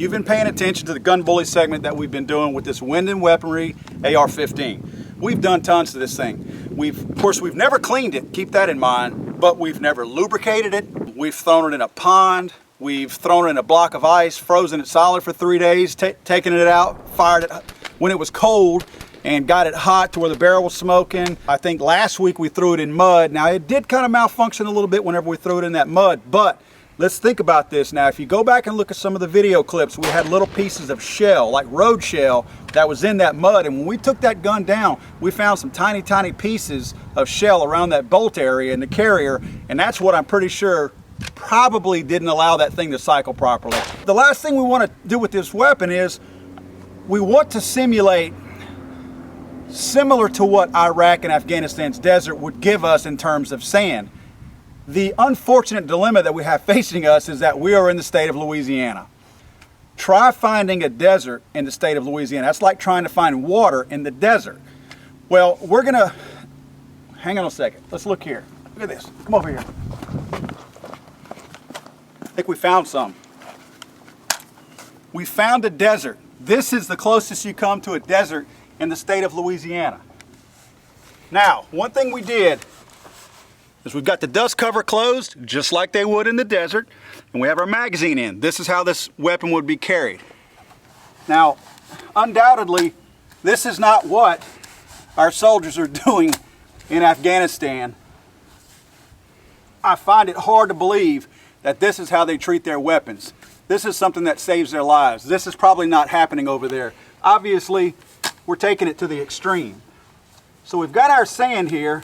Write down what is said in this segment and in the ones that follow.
you've been paying attention to the gun bully segment that we've been doing with this wind and weaponry AR-15. We've done tons to this thing. Of course, we've never cleaned it, keep that in mind, but we've never lubricated it. We've thrown it in a pond. We've thrown it in a block of ice, frozen it solid for 3 days, taken it out, fired it when it was cold, and got it hot to where the barrel was smoking. I think last week we threw it in mud. Now, it did kind of malfunction a little bit whenever we threw it in that mud, but let's think about this now. If you go back and look at some of the video clips, we had little pieces of shell, like road shell, that was in that mud. And when we took that gun down, we found some tiny, tiny pieces of shell around that bolt area in the carrier. And that's what I'm pretty sure probably didn't allow that thing to cycle properly. The last thing we want to do with this weapon is we want to simulate similar to what Iraq and Afghanistan's desert would give us in terms of sand. The unfortunate dilemma that we have facing us is that we are in the state of Louisiana. Try finding a desert in the state of Louisiana. That's like trying to find water in the desert. Well, we're gonna, hang on a second. Let's look here. Look at this. Come over here. I think we found some. We found a desert. This is the closest you come to a desert in the state of Louisiana. Now, one thing we did is we've got the dust cover closed, just like they would in the desert, and we have our magazine in. This is how this weapon would be carried. Now, undoubtedly, this is not what our soldiers are doing in Afghanistan. I find it hard to believe that this is how they treat their weapons. This is something that saves their lives. This is probably not happening over there. Obviously, we're taking it to the extreme. So we've got our sand here,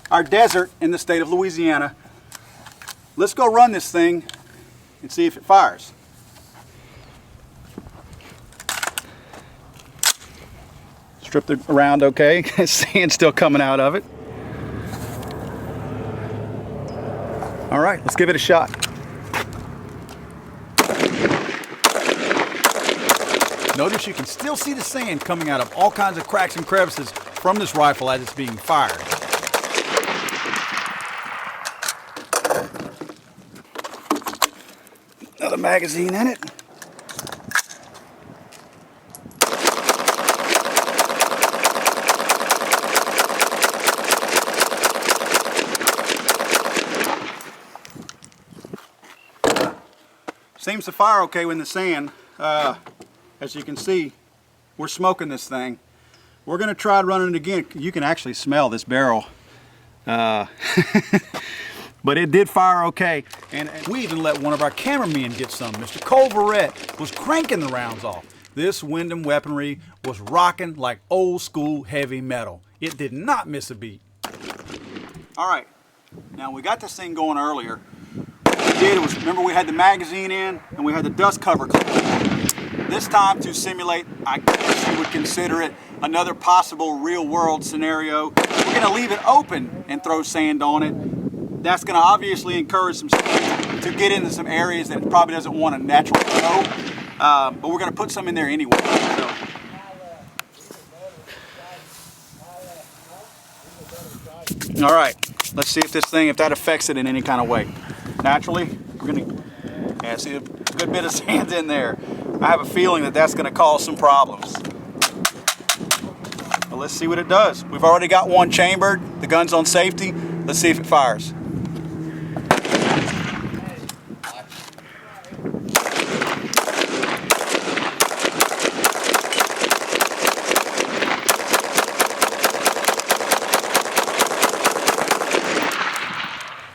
our desert in the state of Louisiana. Let's go run this thing and see if it fires. Strip the around okay. Sand's still coming out of it. All right, let's give it a shot. Notice you can still see the sand coming out of all kinds of cracks and crevices from this rifle as it's being fired. Another magazine in it. Seems to fire okay with the sand. As you can see, we're smoking this thing. We're going to try running it again. You can actually smell this barrel. But it did fire okay. And we even let one of our cameramen get some. Mr. Cole Verrett was cranking the rounds off. This Wyndham weaponry was rocking like old school heavy metal. It did not miss a beat. All right, now we got this thing going earlier. What we did was, remember we had the magazine in and we had the dust cover closed. This time to simulate, I guess you would consider it another possible real world scenario. We're gonna leave it open and throw sand on it. That's gonna obviously encourage some to get into some areas that it probably doesn't want to naturally go. But we're gonna put some in there anyway. So. All right, let's see if this thing, if that affects it in any kind of way. Naturally, we're gonna, see a good bit of sand in there. I have a feeling that that's going to cause some problems. But let's see what it does. We've already got one chambered. The gun's on safety. Let's see if it fires.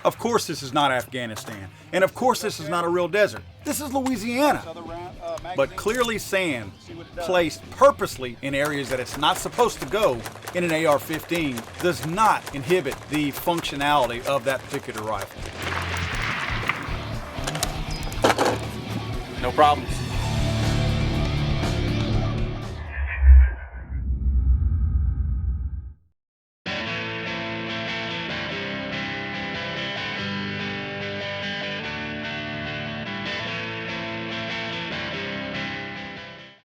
Of course this is not Afghanistan, and of course this is not a real desert. This is Louisiana. But clearly sand placed purposely in areas that it's not supposed to go in an AR-15 does not inhibit the functionality of that particular rifle. No problems.